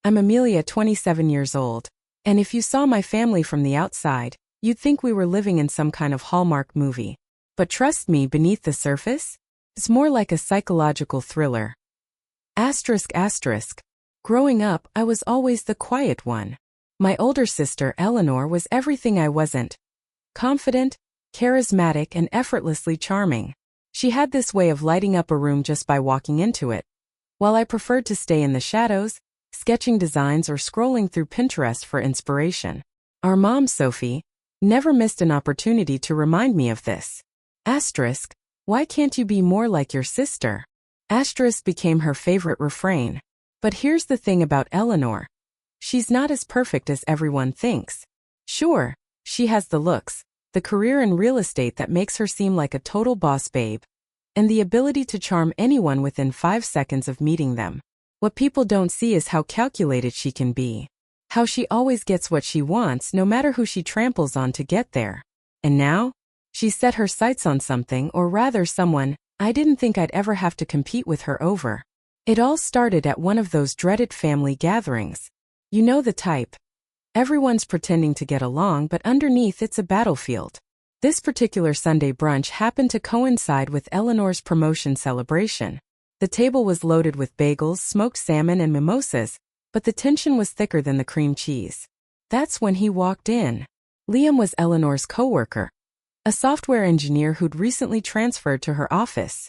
I'm Amelia, 27 years old, and if you saw my family from the outside, you'd think we were living in some kind of Hallmark movie. But trust me, beneath the surface, it's more like a psychological thriller. Asterisk. Growing up, I was always the quiet one. My older sister, Eleanor, was everything I wasn't. Confident, charismatic, and effortlessly charming. She had this way of lighting up a room just by walking into it, while I preferred to stay in the shadows, sketching designs or scrolling through Pinterest for inspiration. Our mom, Sophie, never missed an opportunity to remind me of this. Asterisk, why can't you be more like your sister? Asterisk became her favorite refrain. But here's the thing about Eleanor. She's not as perfect as everyone thinks. Sure, she has the looks, the career in real estate that makes her seem like a total boss babe, and the ability to charm anyone within 5 seconds of meeting them. What people don't see is how calculated she can be. How she always gets what she wants no matter who she tramples on to get there. And now, she's set her sights on something, or rather someone, I didn't think I'd ever have to compete with her over. It all started at one of those dreaded family gatherings. You know the type. Everyone's pretending to get along, but underneath it's a battlefield. This particular Sunday brunch happened to coincide with Eleanor's promotion celebration. The table was loaded with bagels, smoked salmon, and mimosas, but the tension was thicker than the cream cheese. That's when he walked in. Liam was Eleanor's coworker, a software engineer who'd recently transferred to her office.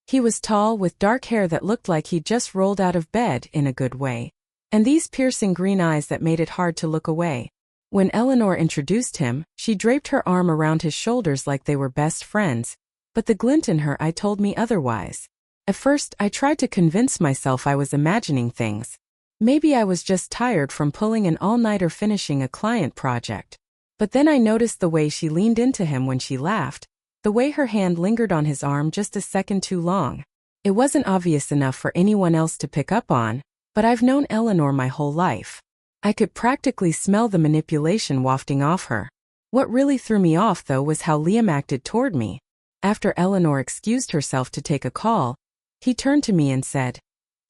He was tall, with dark hair that looked like he'd just rolled out of bed in a good way, and these piercing green eyes that made it hard to look away. When Eleanor introduced him, she draped her arm around his shoulders like they were best friends, but the glint in her eye told me otherwise. At first, I tried to convince myself I was imagining things. Maybe I was just tired from pulling an all-nighter finishing a client project. But then I noticed the way she leaned into him when she laughed, the way her hand lingered on his arm just a second too long. It wasn't obvious enough for anyone else to pick up on, but I've known Eleanor my whole life. I could practically smell the manipulation wafting off her. What really threw me off, though, was how Liam acted toward me. After Eleanor excused herself to take a call, he turned to me and said,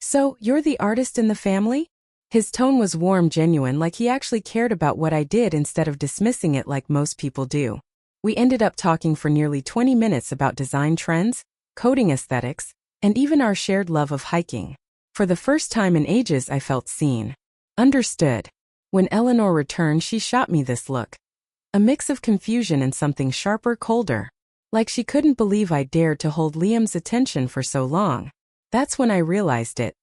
"So, you're the artist in the family?" His tone was warm, genuine, like he actually cared about what I did instead of dismissing it like most people do. We ended up talking for nearly 20 minutes about design trends, coding aesthetics, and even our shared love of hiking. For the first time in ages, I felt seen. Understood. When Eleanor returned, she shot me this look. A mix of confusion and something sharper, colder. Like she couldn't believe I dared to hold Liam's attention for so long. That's when I realized it.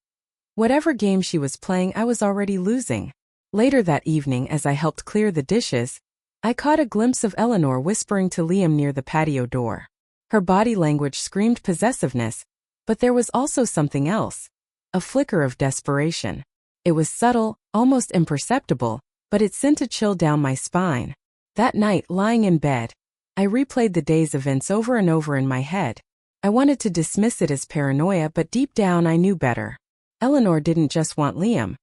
Whatever game she was playing, I was already losing. Later that evening, as I helped clear the dishes, I caught a glimpse of Eleanor whispering to Liam near the patio door. Her body language screamed possessiveness, but there was also something else. A flicker of desperation. It was subtle, almost imperceptible, but it sent a chill down my spine. That night, lying in bed, I replayed the day's events over and over in my head. I wanted to dismiss it as paranoia, but deep down I knew better. Eleanor didn't just want Liam.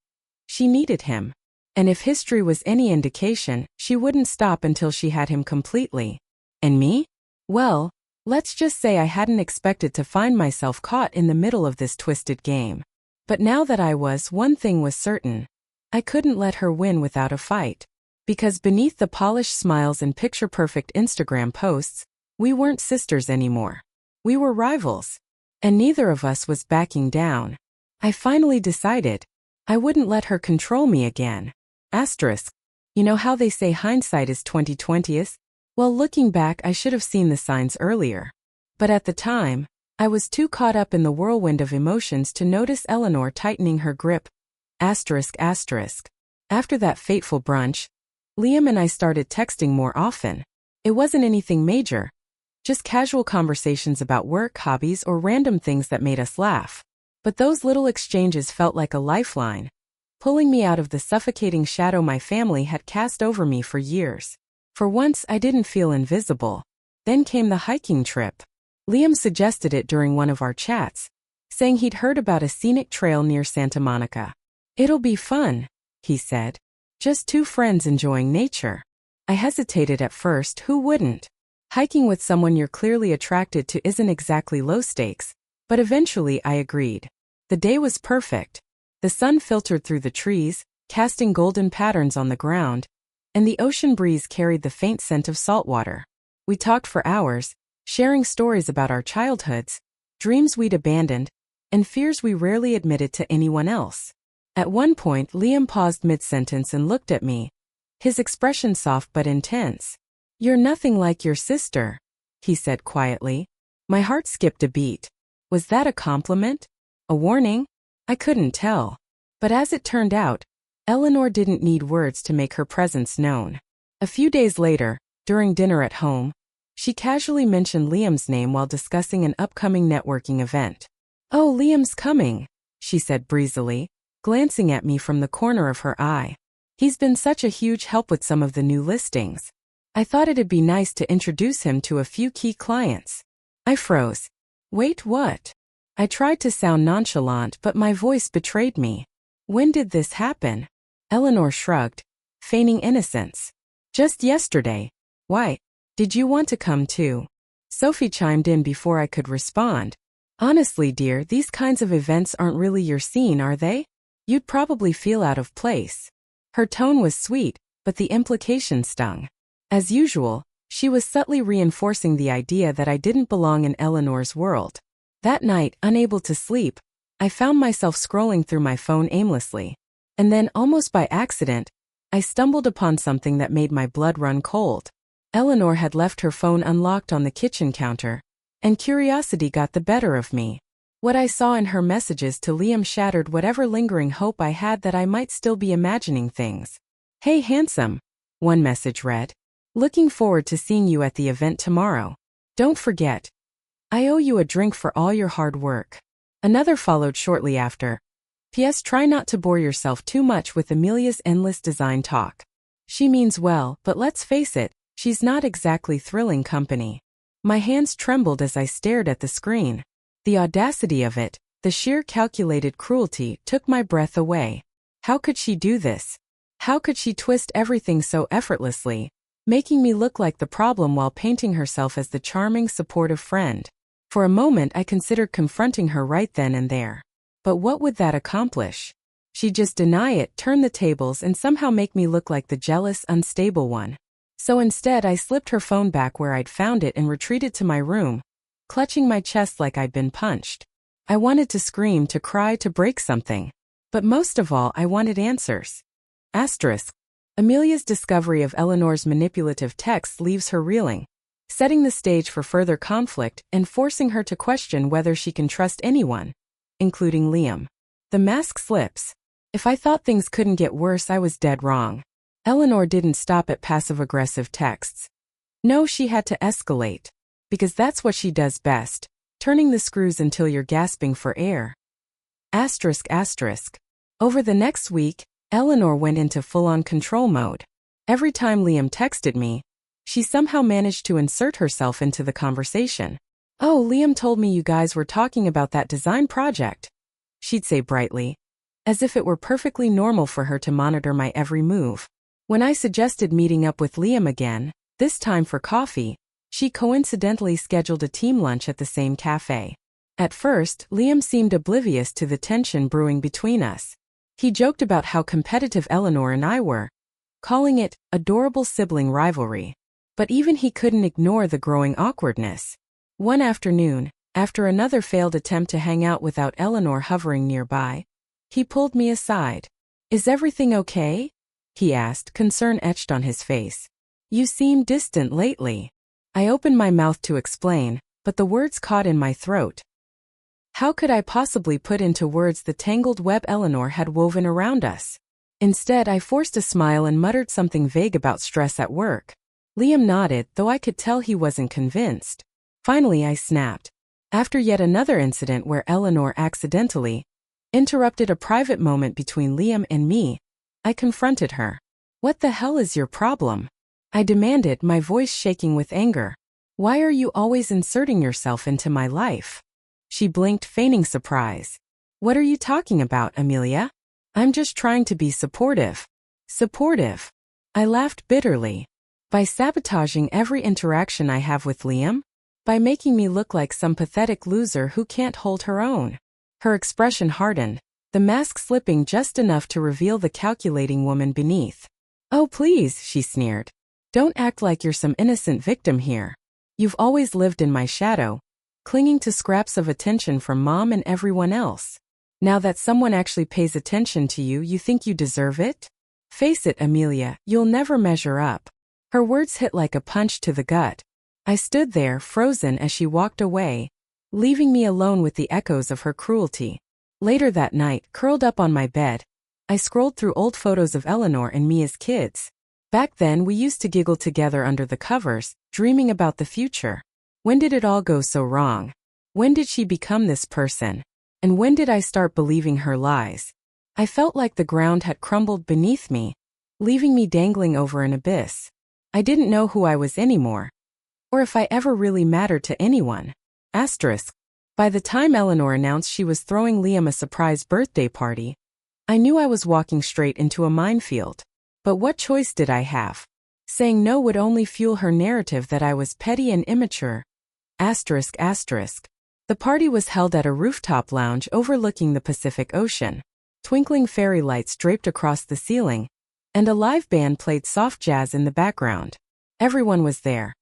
She needed him. And if history was any indication, she wouldn't stop until she had him completely. And me? Well, let's just say I hadn't expected to find myself caught in the middle of this twisted game. But now that I was, one thing was certain. I couldn't let her win without a fight. Because beneath the polished smiles and picture-perfect Instagram posts, we weren't sisters anymore. We were rivals. And neither of us was backing down. I finally decided I wouldn't let her control me again. Asterisk. You know how they say hindsight is 20/20? Well, looking back, I should have seen the signs earlier. But at the time, I was too caught up in the whirlwind of emotions to notice Eleanor tightening her grip. Asterisk. After that fateful brunch, Liam and I started texting more often. It wasn't anything major. Just casual conversations about work, hobbies, or random things that made us laugh. But those little exchanges felt like a lifeline, pulling me out of the suffocating shadow my family had cast over me for years. For once, I didn't feel invisible. Then came the hiking trip. Liam suggested it during one of our chats, saying he'd heard about a scenic trail near Santa Monica. "It'll be fun," he said. "Just two friends enjoying nature." I hesitated at first. Who wouldn't? Hiking with someone you're clearly attracted to isn't exactly low stakes, but eventually I agreed. The day was perfect. The sun filtered through the trees, casting golden patterns on the ground, and the ocean breeze carried the faint scent of salt water. We talked for hours, sharing stories about our childhoods, dreams we'd abandoned, and fears we rarely admitted to anyone else. At one point, Liam paused mid-sentence and looked at me, his expression soft but intense. "You're nothing like your sister," he said quietly. My heart skipped a beat. Was that a compliment? A warning? I couldn't tell. But as it turned out, Eleanor didn't need words to make her presence known. A few days later, during dinner at home, she casually mentioned Liam's name while discussing an upcoming networking event. "Oh, Liam's coming," she said breezily, glancing at me from the corner of her eye. "He's been such a huge help with some of the new listings. I thought it'd be nice to introduce him to a few key clients." I froze. "Wait, what?" I tried to sound nonchalant, but my voice betrayed me. "When did this happen?" Eleanor shrugged, feigning innocence. "Just yesterday." "Why? Did you want to come too?" Sophie chimed in before I could respond. "Honestly, dear, these kinds of events aren't really your scene, are they? You'd probably feel out of place." Her tone was sweet, but the implication stung. As usual, she was subtly reinforcing the idea that I didn't belong in Eleanor's world. That night, unable to sleep, I found myself scrolling through my phone aimlessly. And then, almost by accident, I stumbled upon something that made my blood run cold. Eleanor had left her phone unlocked on the kitchen counter, and curiosity got the better of me. What I saw in her messages to Liam shattered whatever lingering hope I had that I might still be imagining things. "Hey, handsome," one message read. "Looking forward to seeing you at the event tomorrow. Don't forget. I owe you a drink for all your hard work." Another followed shortly after. "P.S. Try not to bore yourself too much with Amelia's endless design talk. She means well, but let's face it, she's not exactly thrilling company." My hands trembled as I stared at the screen. The audacity of it, the sheer calculated cruelty, took my breath away. How could she do this? How could she twist everything so effortlessly, making me look like the problem while painting herself as the charming, supportive friend? For a moment I considered confronting her right then and there. But what would that accomplish? She'd just deny it, turn the tables, and somehow make me look like the jealous, unstable one. So instead I slipped her phone back where I'd found it and retreated to my room, clutching my chest like I'd been punched. I wanted to scream, to cry, to break something. But most of all, I wanted answers. Asterisk. Amelia's discovery of Eleanor's manipulative texts leaves her reeling, setting the stage for further conflict and forcing her to question whether she can trust anyone, including Liam. The mask slips. If I thought things couldn't get worse, I was dead wrong. Eleanor didn't stop at passive-aggressive texts. No, she had to escalate. Because that's what she does best, turning the screws until you're gasping for air. Asterisk, asterisk. Over the next week, Eleanor went into full-on control mode. Every time Liam texted me, she somehow managed to insert herself into the conversation. "Oh, Liam told me you guys were talking about that design project," she'd say brightly, as if it were perfectly normal for her to monitor my every move. When I suggested meeting up with Liam again, this time for coffee, she coincidentally scheduled a team lunch at the same cafe. At first, Liam seemed oblivious to the tension brewing between us. He joked about how competitive Eleanor and I were, calling it adorable sibling rivalry. But even he couldn't ignore the growing awkwardness. One afternoon, after another failed attempt to hang out without Eleanor hovering nearby, he pulled me aside. "Is everything okay?" he asked, concern etched on his face. "You seem distant lately." I opened my mouth to explain, but the words caught in my throat. How could I possibly put into words the tangled web Eleanor had woven around us? Instead, I forced a smile and muttered something vague about stress at work. Liam nodded, though I could tell he wasn't convinced. Finally, I snapped. After yet another incident where Eleanor accidentally interrupted a private moment between Liam and me, I confronted her. "What the hell is your problem?" I demanded, my voice shaking with anger. "Why are you always inserting yourself into my life?" She blinked, feigning surprise. "What are you talking about, Amelia? I'm just trying to be supportive." Supportive? I laughed bitterly. By sabotaging every interaction I have with Liam? By making me look like some pathetic loser who can't hold her own? Her expression hardened. the mask slipping just enough to reveal the calculating woman beneath. "Oh please," she sneered. "Don't act like you're some innocent victim here. You've always lived in my shadow, clinging to scraps of attention from Mom and everyone else. Now that someone actually pays attention to you, you think you deserve it? Face it, Amelia, you'll never measure up." Her words hit like a punch to the gut. I stood there, frozen as she walked away, leaving me alone with the echoes of her cruelty. Later that night, curled up on my bed, I scrolled through old photos of Eleanor and me as kids. Back then, we used to giggle together under the covers, dreaming about the future. When did it all go so wrong? When did she become this person? And when did I start believing her lies? I felt like the ground had crumbled beneath me, leaving me dangling over an abyss. I didn't know who I was anymore, or if I ever really mattered to anyone. Asterisk. By the time Eleanor announced she was throwing Liam a surprise birthday party, I knew I was walking straight into a minefield. But what choice did I have? Saying no would only fuel her narrative that I was petty and immature. Asterisk. The party was held at a rooftop lounge overlooking the Pacific Ocean. Twinkling fairy lights draped across the ceiling, and a live band played soft jazz in the background. Everyone was there.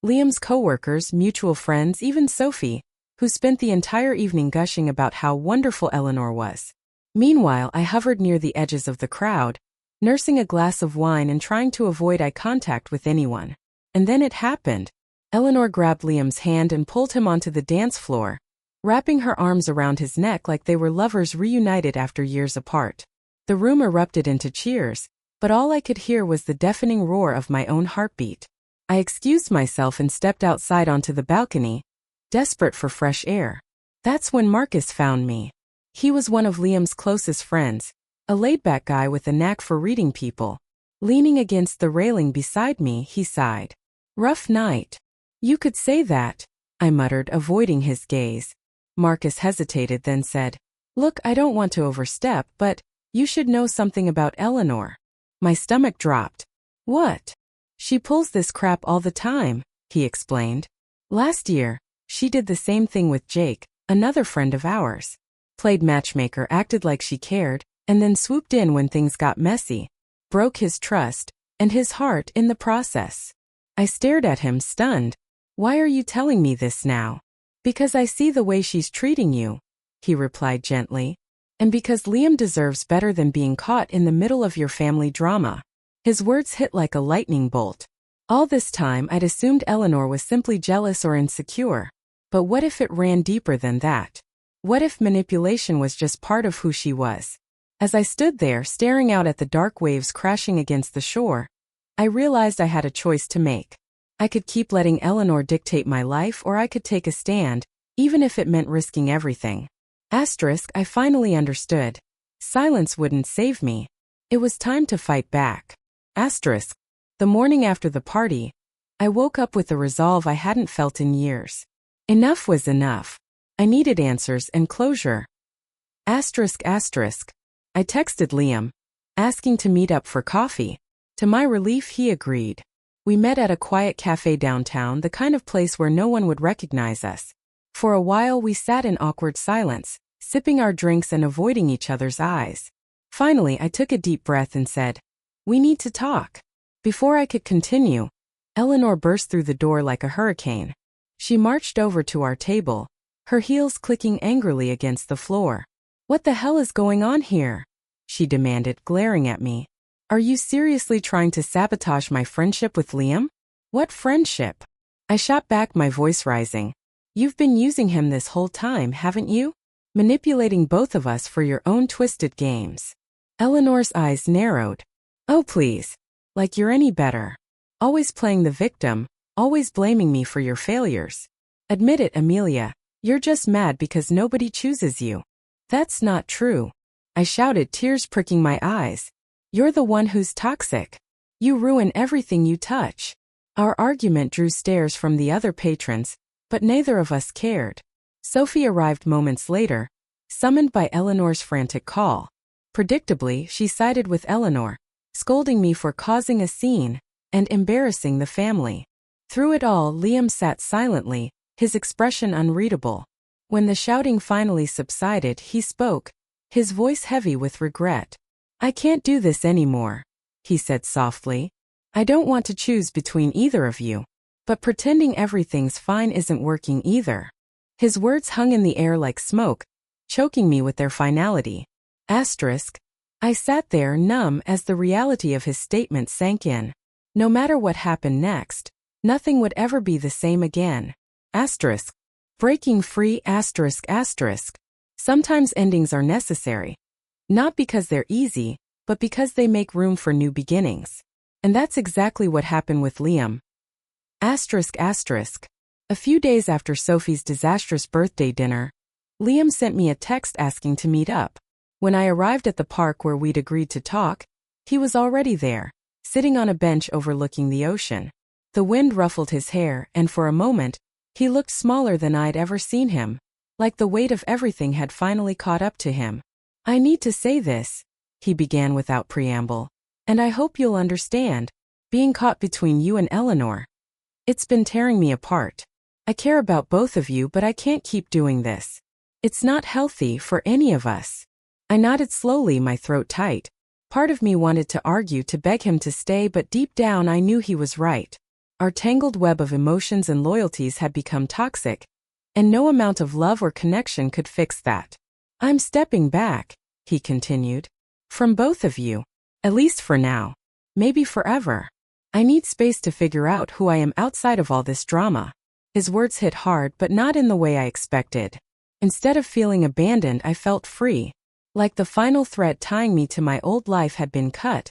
Liam's coworkers, mutual friends, even Sophie, who spent the entire evening gushing about how wonderful Eleanor was. Meanwhile, I hovered near the edges of the crowd, nursing a glass of wine and trying to avoid eye contact with anyone. And then it happened. Eleanor grabbed Liam's hand and pulled him onto the dance floor, wrapping her arms around his neck like they were lovers reunited after years apart. The room erupted into cheers, but all I could hear was the deafening roar of my own heartbeat. I excused myself and stepped outside onto the balcony, desperate for fresh air. That's when Marcus found me. He was one of Liam's closest friends, a laid-back guy with a knack for reading people. Leaning against the railing beside me, he sighed. "Rough night." "You could say that," I muttered, avoiding his gaze. Marcus hesitated, then said, "Look, I don't want to overstep, but you should know something about Eleanor." My stomach dropped. "What?" "She pulls this crap all the time," he explained. "Last year, she did the same thing with Jake, another friend of ours. Played matchmaker, acted like she cared, and then swooped in when things got messy. Broke his trust, and his heart in the process." I stared at him, stunned. "Why are you telling me this now?" "Because I see the way she's treating you," he replied gently. "And because Liam deserves better than being caught in the middle of your family drama." His words hit like a lightning bolt. All this time I'd assumed Eleanor was simply jealous or insecure. But what if it ran deeper than that? What if manipulation was just part of who she was? As I stood there staring out at the dark waves crashing against the shore, I realized I had a choice to make. I could keep letting Eleanor dictate my life, or I could take a stand, even if it meant risking everything. Asterisk, I finally understood. Silence wouldn't save me. It was time to fight back. Asterisk. The morning after the party, I woke up with a resolve I hadn't felt in years. Enough was enough. I needed answers and closure. Asterisk. I texted Liam, asking to meet up for coffee. To my relief, he agreed. We met at a quiet cafe downtown, the kind of place where no one would recognize us. For a while we sat in awkward silence, sipping our drinks and avoiding each other's eyes. Finally, I took a deep breath and said, "We need to talk." Before I could continue, Eleanor burst through the door like a hurricane. She marched over to our table, her heels clicking angrily against the floor. "What the hell is going on here?" she demanded, glaring at me. "Are you seriously trying to sabotage my friendship with Liam?" "What friendship?" I shot back, my voice rising. "You've been using him this whole time, haven't you? Manipulating both of us for your own twisted games." Eleanor's eyes narrowed. "Oh please. Like you're any better. Always playing the victim, always blaming me for your failures. Admit it, Amelia. You're just mad because nobody chooses you." "That's not true," I shouted, tears pricking my eyes. "You're the one who's toxic. You ruin everything you touch." Our argument drew stares from the other patrons, but neither of us cared. Sophie arrived moments later, summoned by Eleanor's frantic call. Predictably, she sided with Eleanor, scolding me for causing a scene and embarrassing the family. Through it all, Liam sat silently, his expression unreadable. When the shouting finally subsided, he spoke, his voice heavy with regret. I can't do this anymore, he said softly. I don't want to choose between either of you. But pretending everything's fine isn't working either. His words hung in the air like smoke, choking me with their finality. Asterisk. I sat there numb as the reality of his statement sank in. No matter what happened next, nothing would ever be the same again. Asterisk. Breaking free asterisk asterisk. Sometimes endings are necessary. Not because they're easy, but because they make room for new beginnings. And that's exactly what happened with Liam. Asterisk asterisk. A few days after Sophie's disastrous birthday dinner, Liam sent me a text asking to meet up. When I arrived at the park where we'd agreed to talk, he was already there, sitting on a bench overlooking the ocean. The wind ruffled his hair, and for a moment, he looked smaller than I'd ever seen him, like the weight of everything had finally caught up to him. I need to say this, he began without preamble, and I hope you'll understand. Being caught between you and Eleanor, it's been tearing me apart. I care about both of you, but I can't keep doing this. It's not healthy for any of us. I nodded slowly, my throat tight. Part of me wanted to argue, to beg him to stay, but deep down I knew he was right. Our tangled web of emotions and loyalties had become toxic, and no amount of love or connection could fix that. I'm stepping back, he continued. From both of you. At least for now. Maybe forever. I need space to figure out who I am outside of all this drama. His words hit hard, but not in the way I expected. Instead of feeling abandoned, I felt free. Like the final thread tying me to my old life had been cut,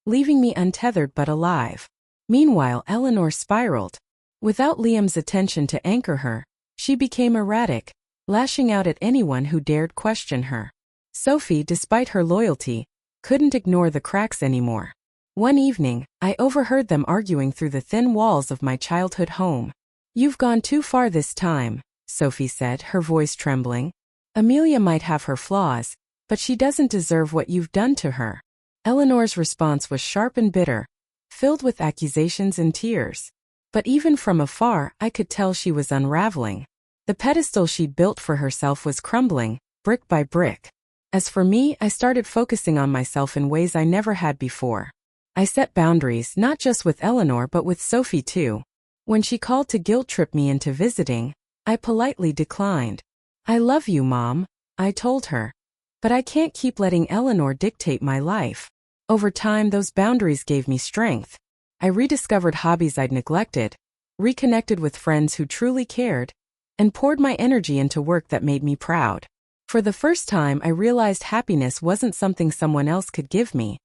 leaving me untethered but alive. Meanwhile, Eleanor spiraled. Without Liam's attention to anchor her, she became erratic, lashing out at anyone who dared question her. Sophie, despite her loyalty, couldn't ignore the cracks anymore. One evening, I overheard them arguing through the thin walls of my childhood home. You've gone too far this time, Sophie said, her voice trembling. Amelia might have her flaws, but she doesn't deserve what you've done to her. Eleanor's response was sharp and bitter, filled with accusations and tears. But even from afar, I could tell she was unraveling. The pedestal she'd built for herself was crumbling, brick by brick. As for me, I started focusing on myself in ways I never had before. I set boundaries, not just with Eleanor but with Sophie too. When she called to guilt-trip me into visiting, I politely declined. I love you, Mom, I told her. But I can't keep letting Eleanor dictate my life. Over time, those boundaries gave me strength. I rediscovered hobbies I'd neglected, reconnected with friends who truly cared, and poured my energy into work that made me proud. For the first time, I realized happiness wasn't something someone else could give me.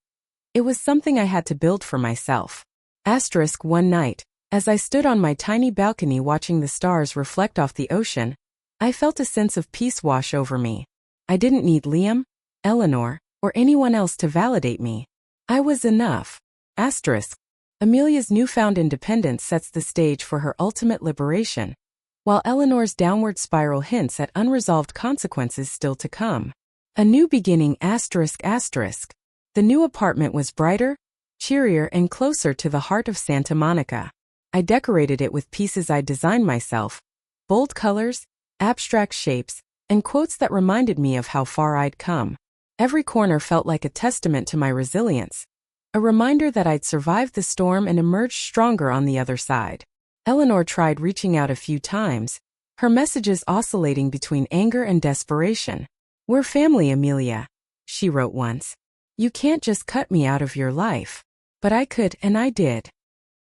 It was something I had to build for myself. Asterisk. One night, as I stood on my tiny balcony watching the stars reflect off the ocean, I felt a sense of peace wash over me. I didn't need Liam, Eleanor, or anyone else to validate me. I was enough. Asterisk. Amelia's newfound independence sets the stage for her ultimate liberation, while Eleanor's downward spiral hints at unresolved consequences still to come. A new beginning. Asterisk. The new apartment was brighter, cheerier, and closer to the heart of Santa Monica. I decorated it with pieces I'd designed myself, bold colors, abstract shapes, and quotes that reminded me of how far I'd come. Every corner felt like a testament to my resilience, a reminder that I'd survived the storm and emerged stronger on the other side. Eleanor tried reaching out a few times, her messages oscillating between anger and desperation. We're family, Amelia, she wrote once. You can't just cut me out of your life. But I could, and I did.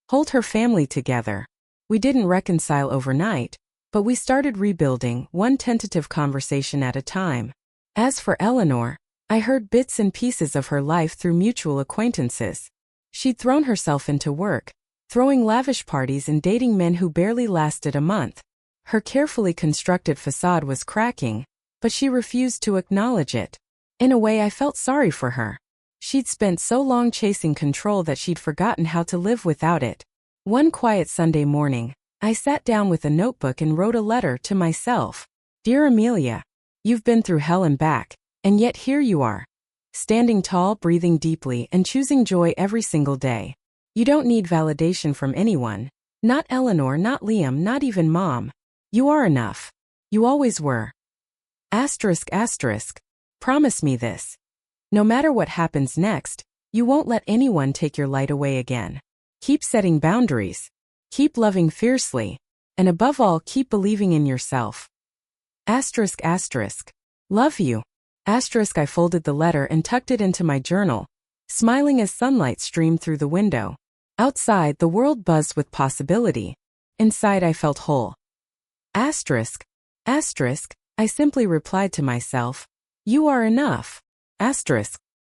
Hold her family together. We didn't reconcile overnight, but we started rebuilding, one tentative conversation at a time. As for Eleanor, I heard bits and pieces of her life through mutual acquaintances. She'd thrown herself into work, throwing lavish parties and dating men who barely lasted a month. Her carefully constructed facade was cracking, but she refused to acknowledge it. In a way, I felt sorry for her. She'd spent so long chasing control that she'd forgotten how to live without it. One quiet Sunday morning, I sat down with a notebook and wrote a letter to myself. Dear Amelia, you've been through hell and back, and yet here you are, standing tall, breathing deeply, and choosing joy every single day. You don't need validation from anyone. Not Eleanor, not Liam, not even Mom. You are enough. You always were. Asterisk. Promise me this. No matter what happens next, you won't let anyone take your light away again. Keep setting boundaries. Keep loving fiercely. And above all, keep believing in yourself. Asterisk asterisk. Love you. Asterisk. I folded the letter and tucked it into my journal, smiling as sunlight streamed through the window. Outside, the world buzzed with possibility. Inside, I felt whole. Asterisk. Asterisk. I simply replied to myself, you are enough. Asterisk.